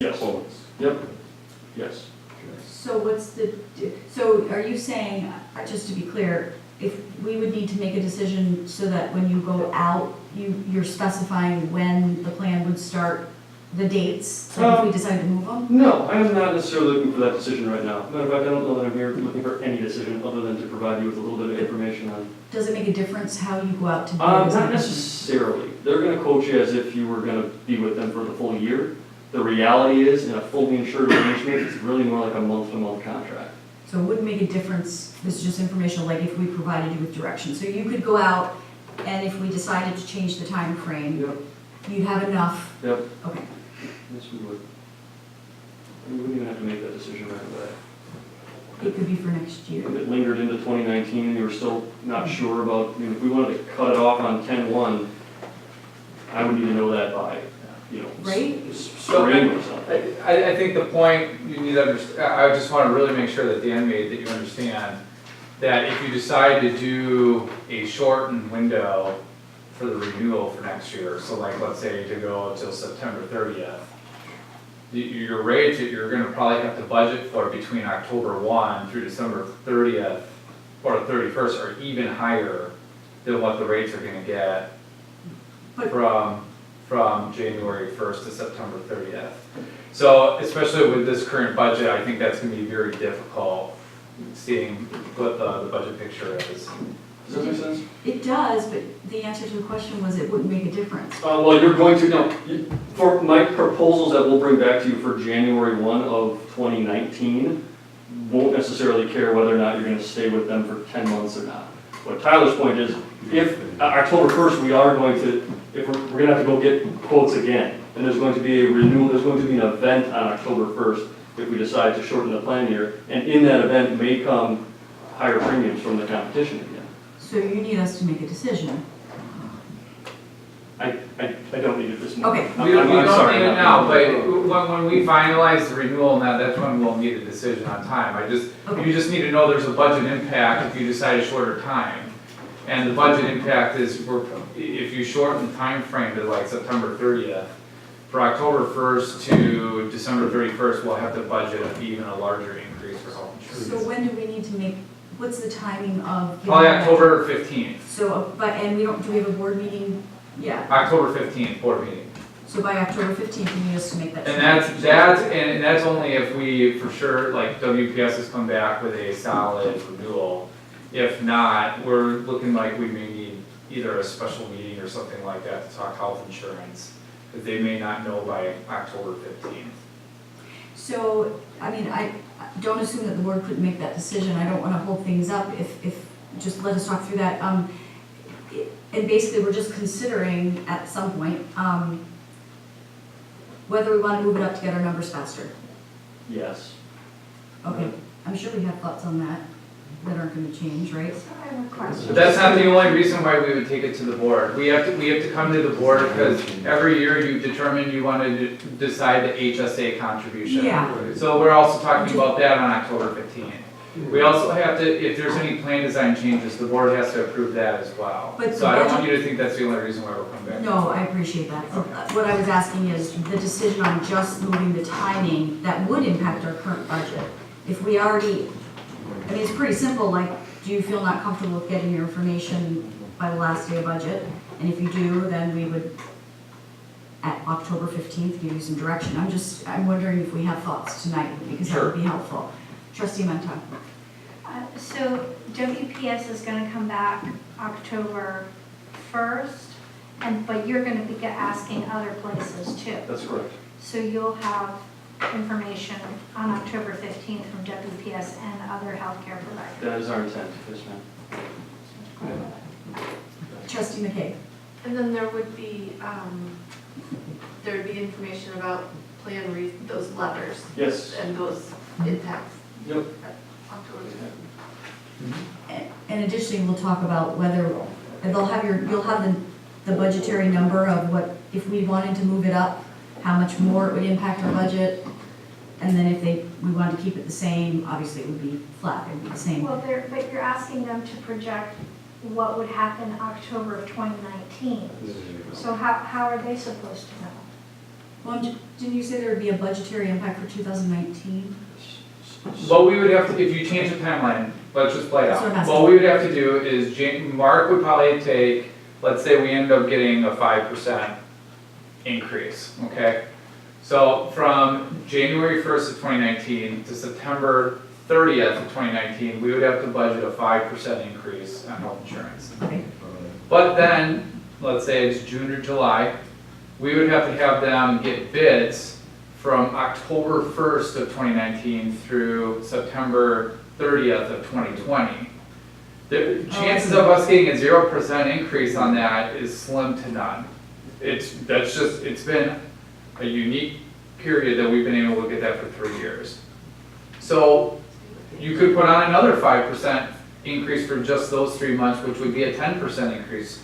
Yes. Yep. Yes. So what's so are you saying, just to be clear, if we would need to make a decision so that when you go out, you're specifying when the plan would start, the dates, like if we decide to move them? No, I'm not necessarily looking for that decision right now. Matter of fact, I don't know that I'm here looking for any decision other than to provide you with a little bit of information on. Does it make a difference how you go out to bid? Not necessarily. They're gonna quote you as if you were gonna be with them for the full year. The reality is, in a fully insured arrangement, it's really more like a month-to-month contract. So it wouldn't make a difference, this is just informational, like if we provided you with direction. So you could go out, and if we decided to change the time frame, Yep. you'd have enough? Yep. Okay. Yes, we would. We wouldn't even have to make that decision right away. It could be for next year. If it lingered into 2019 and you were still not sure about, I mean, if we wanted to cut it off on 10/1, I would need to know that by, Right? spring or something. I think the point you need to understand, I just want to really make sure that Dan made, that you understand, that if you decide to do a shortened window for the renewal for next year, so like, let's say to go until September 30th, your rates that you're gonna probably have to budget for between October 1 through December 30th or 31st are even higher than what the rates are gonna get But- from January 1st to September 30th. So especially with this current budget, I think that's gonna be very difficult, seeing what the budget picture is. Does that make sense? It does, but the answer to the question was it wouldn't make a difference. Well, you're going to, no, for my proposals that we'll bring back to you for January 1 of 2019, won't necessarily care whether or not you're gonna stay with them for 10 months or not. What Tyler's point is, if October 1st, we are going to, if we're gonna have to go get quotes again, and there's going to be a renewal, there's going to be an event on October 1st if we decide to shorten the plan year, and in that event may come higher premiums from the competition again. So you need us to make a decision. I don't need it this morning. Okay. We don't I'm sorry, need it I'm now, not- but when we finalize the renewal and that's when we'll need a decision on time. You just need to know there's a budget impact if you decide a shorter time. And the budget impact is, if you shorten the time frame to like September 30th, for October 1st to December 31st, we'll have to budget even a larger increase for health So insurance. when do we need to make, what's the timing of? Probably October 15th, So, and do we have a board meeting? Yeah, October 15th, board meeting. so by October 15th, you need us to make that. And that's only if we, for sure, like WPS has come back with a solid renewal. If not, we're looking like we may need either a special meeting or something like that to talk health insurance, because they may not know by October 15th. So, I mean, I don't assume that the board couldn't make that decision. I don't want to hold things up if, just let us talk through that. And basically, we're just considering at some point, whether we want to move it up to get our numbers faster. Yes. Okay, I'm sure we have thoughts on that aren't going to change, right? So I have a question. But that's not the only reason why we would take it to the board. We have to come to the board because every year you determine you want to decide the HSA contribution. Yeah. So we're also talking about that on October 15th. We also have to, if there's any plan design changes, the board has to approve that as well. But So I don't want budget- you to think that's the only reason why we're coming back. No, I appreciate that. What I was asking is the decision on just moving the timing that would impact our current budget. If we already, I mean, it's pretty simple, like, do you feel not comfortable with getting your information by the last day of budget? And if you do, then we would, at October 15th, give you some direction. I'm wondering if we have thoughts tonight, because that would be helpful. Trustee Menta. So WPS is going to come back October 1st, but you're going to be asking other places too. That's correct. So you'll have information on October 15th from WPS and other healthcare providers. That is our intent, yes, ma'am. Trustee McKay. And then there would be information about those letters Yes. and those impacts. Yep. October. And additionally, we'll talk about whether, and you'll have the budgetary number of what, if we wanted to move it up, how much more it would impact our budget. And then if we wanted to keep it the same, obviously it would be flat, it would be the same. Well, but you're asking them to project what would happen October of 2019. So how are they supposed to know? Well, didn't you say there would be a budgetary impact for 2019? What we would have to, if you change the timeline, let's just play it That's what I'm out. asking. What we would have to do is, Mark would probably take, let's say we end up getting a 5% increase, okay? So from January 1st of 2019 to September 30th of 2019, we would have to budget a 5% increase on health insurance. Okay. But then, let's say it's June or July, we would have to have them get bids from October 1st of 2019 through September 30th of 2020. The chances of us getting a 0% increase on that is slim to none. It's been a unique period that we've been able to get that for 3 years. So you could put on another 5% increase for just those 3 months, which would be a 10% increase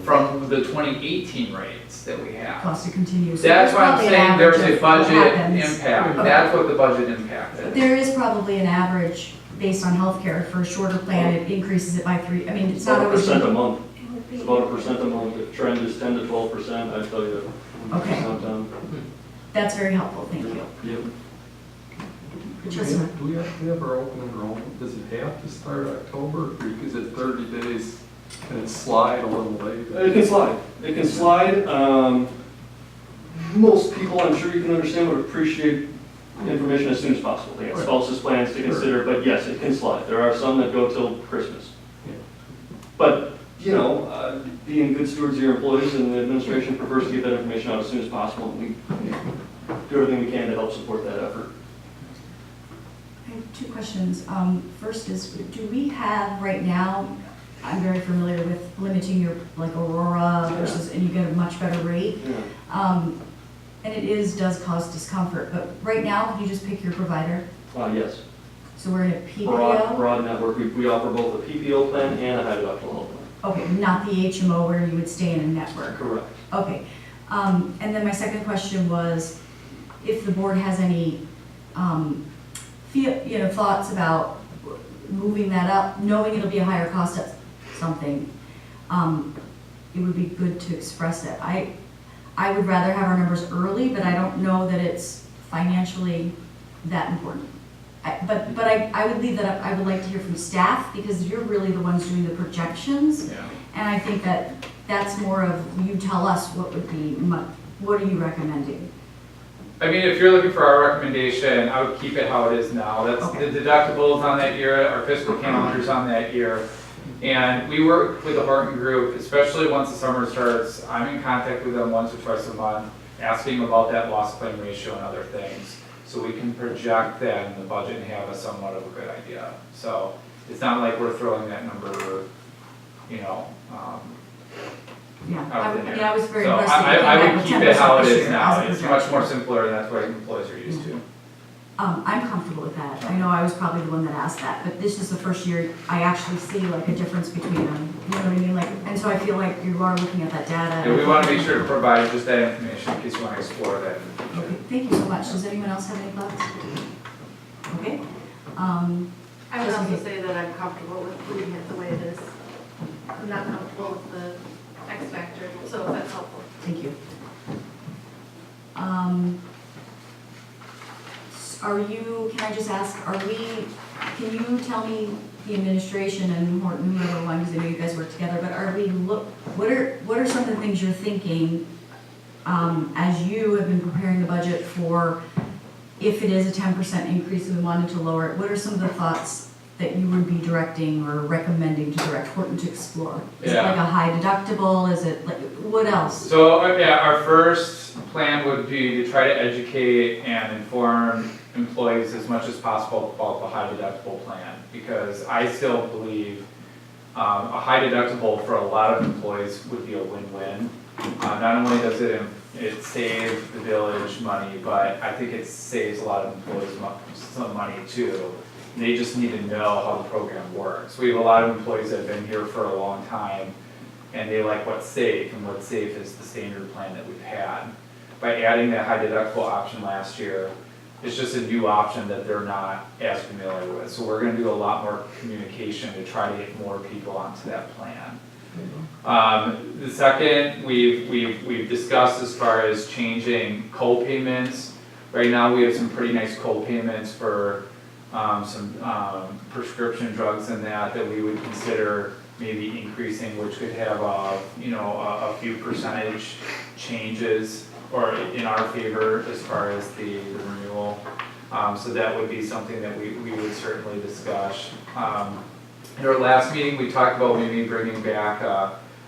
from the 2018 rates that we have. Cost to continue. So That's there's why I'm probably an saying there's average a of what budget happens. impact. Okay. That's what the budget impact is. There is probably an average based on healthcare. For a shorter plan, it increases it by 3. I mean, it's not About a always. percent a month. It would be. It's about a percent a month. If trend is 10 to 12%, I'd tell you. Okay. percent down. That's very helpful, thank you. Yep. Trustee. Do we have to have our open enrollment? Does it have to start October? Or is it 30 days? Can it slide a little later? It can slide. It can slide. Most people, I'm sure you can understand, would appreciate information as soon as possible. They have spouses plans to consider, but yes, it can slide. There are some that go till Christmas. Yeah. But, you know, being good stewards of your employees and the administration prefers to get that information out as soon as possible. And we do everything we can to help support that effort. I have 2 questions. First is, do we have right now, I'm very familiar with limiting your, like Aurora versus, and you get a much better rate. Yeah. And it does cause discomfort, but right now, you just pick your provider. Yes. So we're in a Broad, PPO? broad network. We offer both a PPO plan and a high deductible health plan. Okay, not the HMO where you would stay in a network. Correct. Okay. And then my second question was, if the board has any, thoughts about moving that up, knowing it'll be a higher cost at something, it would be good to express it. I would rather have our numbers early, but I don't know that it's financially that important. But I would leave that up. I would like to hear from staff, because you're really the ones doing the projections. Yeah. And I think that that's more of, you tell us what would be, what are you recommending? I mean, if you're looking for our recommendation, I would keep it how it is now. That's Okay. the deductibles on that year, our fiscal calendars on that year. And we work with the Horton Group, especially once the summer starts. I'm in contact with them once or twice a month, asking about that loss claim ratio and other things. So we can project that in the budget and have a somewhat of a good idea. So it's not like we're throwing that number, you know, Yeah, out of the air. I was very So impressed that you came I back would with keep 10% it how it this is year now. as a It's much projection. more simpler, and that's what employees are used to. I'm comfortable with that. I know I was probably the one that asked that, but this is the first year I actually see like a difference between them. You know what I mean? Like, and so I feel like you are looking at that data. Yeah, we want to make sure to provide just that information in case you want to explore that in the future. Okay, thank you so much. Does anyone else have any thoughts? Okay. I would Just also in case- say that I'm comfortable with leaving it the way it is. I'm not comfortable with the X factor, so if that's helpful. Thank you. Can I just ask, can you tell me, the administration and Horton, whoever one, because I know you guys work together, but what are some of the things you're thinking, as you have been preparing the budget for, if it is a 10% increase and we wanted to lower it, what are some of the thoughts that you would be directing or recommending to direct Horton to explore? Is it Yeah. like a high deductible, is it like, what else? So, yeah, our first plan would be to try to educate and inform employees as much as possible about the high deductible plan, because I still believe a high deductible for a lot of employees would be a win-win. Not only does it save the village money, but I think it saves a lot of employees some money too. They just need to know how the program works. We have a lot of employees that have been here for a long time, and they like what's safe, and what's safe is the standard plan that we've had. By adding that high deductible option last year, it's just a new option that they're not as familiar with. So we're gonna do a lot more communication to try to get more people onto that plan. The second, we've discussed as far as changing co-payments. Right now, we have some pretty nice co-payments for some prescription drugs and that we would consider maybe increasing, which could have a few percentage changes or in our favor as far as the renewal. So that would be something that we would certainly discuss. In our last meeting, we talked about maybe bringing back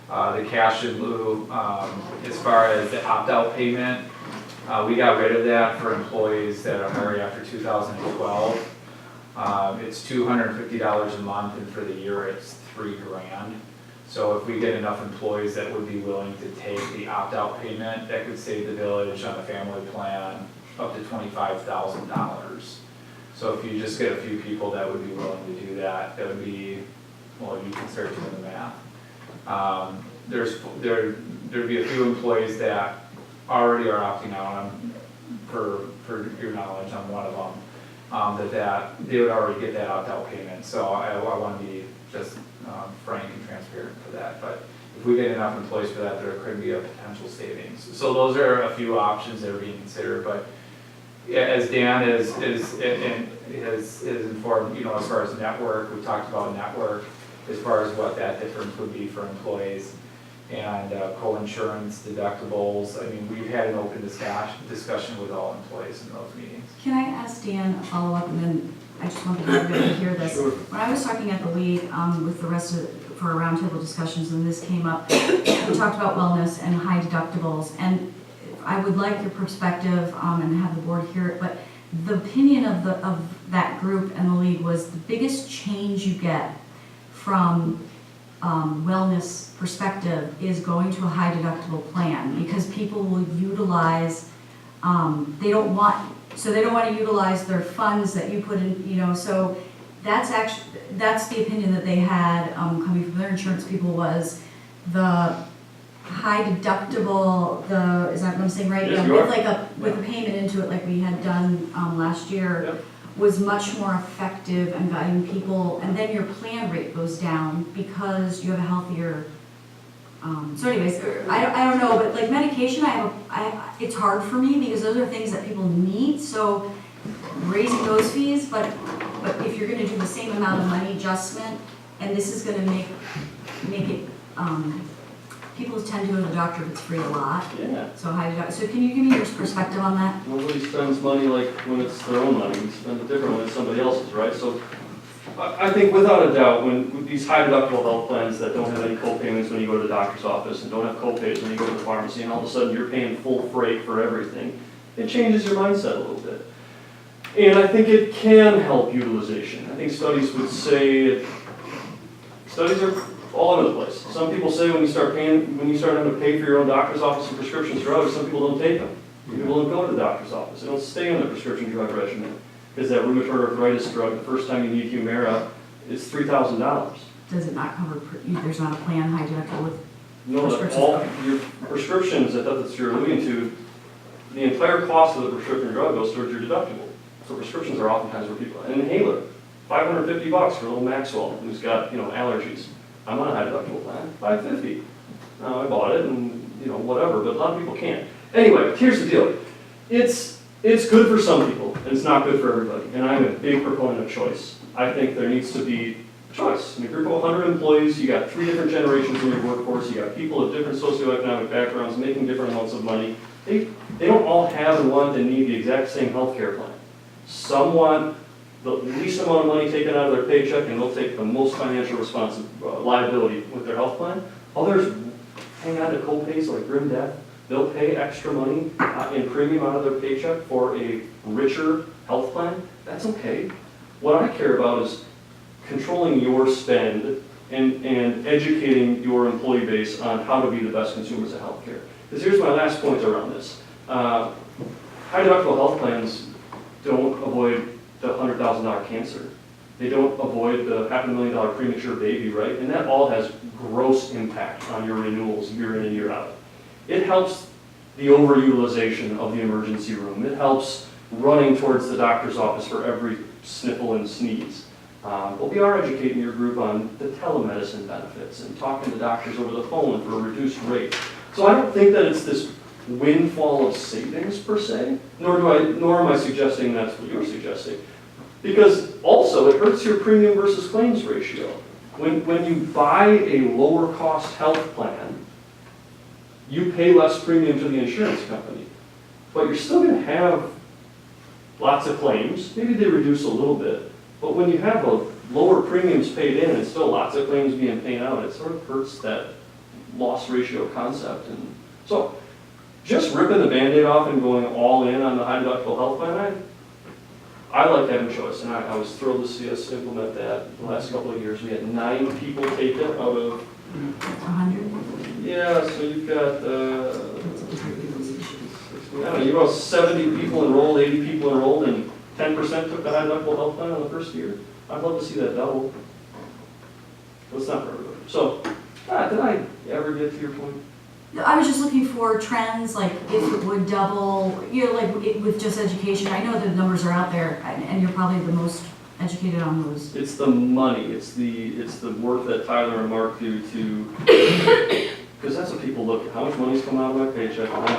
the cash in lieu as far as the opt-out payment. We got rid of that for employees that are hired after 2012. It's $250 a month, and for the year it's $3,000. So if we get enough employees that would be willing to take the opt-out payment, that could save the village on a family plan up to $25,000. So if you just get a few people that would be willing to do that, that would be, well, you can start doing the math. There'd be a few employees that already are opting out. For your knowledge, I'm one of them. That they would already get that opt-out payment. So I want to be just frank and transparent for that. But if we get enough employees for that, there could be a potential savings. So those are a few options that are being considered. But as Dan is informed, as far as network, we talked about network as far as what that difference would be for employees and co-insurance, deductibles. I mean, we've had an open discussion with all employees in those meetings. Can I ask Dan a follow-up, and then I just want everybody to hear this. Sure. When I was talking at the league with the rest of, for roundtable discussions, and this came up, we talked about wellness and high deductibles, and I would like your perspective and have the board hear it, but the opinion of that group and the league was the biggest change you get from wellness perspective is going to a high deductible plan, because people will utilize, they don't want to utilize their funds that you put in, so that's the opinion that they had coming from their insurance people, was the high deductible, is that what I'm saying, right? Yes, Yeah, with a payment into it like we had done last year. Yep. Was much more effective in guiding people, and then your plan rate goes down because you have a healthier, so anyways, I don't know, but like medication, it's hard for me because those are things that people need, so raising those fees, but if you're gonna do the same amount of money adjustment, and this is gonna make it, people tend to go to the doctor if it's free a lot. Yeah. So so can you give me your perspective on that? Nobody spends money like when it's their own money. We spend it different when it's somebody else's, right? So I think without a doubt, when these high deductible health plans that don't have any co-payments when you go to the doctor's office and don't have co-pays when you go to the pharmacy, and all of a sudden you're paying full freight for everything, it changes your mindset a little bit. And I think it can help utilization. I think studies would say, studies are all over the place. Some people say when you start having to pay for your own doctor's office and prescription drugs, some people don't take them. People don't go to the doctor's office. They don't stay on the prescription drug regimen. Because that rheumatoid arthritis drug, the first time you need Humira, is $3,000. Does it not cover, there's not a plan high deductible with No, that all your prescriptions that you're alluding to, the entire cost of the prescription drug goes towards your deductible. So prescriptions are oftentimes where people, an inhaler, $550 for a little Maxwell who's got, allergies. I'm on a high deductible plan, $550. I bought it and, whatever, but a lot of people can't. Anyway, here's the deal. It's good for some people, and it's not good for everybody. And I'm a big proponent of choice. I think there needs to be choice. In a group of 100 employees, you got 3 different generations in your workforce, you got people of different socioeconomic backgrounds making different amounts of money. They don't all have and want and need the exact same health care plan. Some want the least amount of money taken out of their paycheck, and they'll take the most financial liability with their health plan. Others hang on to co-pays like grim death. They'll pay extra money in premium out of their paycheck for a richer health plan. That's okay. What I care about is controlling your spend and educating your employee base on how to be the best consumers of health care. Because here's my last point around this. High deductible health plans don't avoid the $100,000 cancer. They don't avoid the $500,000 premature baby, right? And that all has gross impact on your renewals year in and year out. It helps the overutilization of the emergency room. It helps running towards the doctor's office for every sniffle and sneeze. But we are educating your group on the telemedicine benefits and talking to doctors over the phone for a reduced rate. So I don't think that it's this windfall of savings per se, nor am I suggesting that's what you're suggesting. Because also, it hurts your premium versus claims ratio. When you buy a lower cost health plan, you pay less premium to the insurance company. But you're still gonna have lots of claims, maybe they reduce a little bit, but when you have a lower premiums paid in and still lots of claims being paid out, it sort of hurts that loss ratio concept. And so, just ripping the Band-Aid off and going all in on the high deductible health plan, I like having choice, and I was thrilled to see us implement that the last couple of years. We had 9 people take it out of, 100? yeah, so you've got, I don't know, you have 70 people enrolled, 80 people enrolled, and 10% took the high deductible health plan on the first year. I'd love to see that double. But it's not for everybody. So, did I ever get to your point? I was just looking for trends, like if it would double, like with just education. I know the numbers are out there, and you're probably the most educated on those. It's the money, it's the work that Tyler and Mark do to, because that's what people look at, how much money's coming out of my paycheck,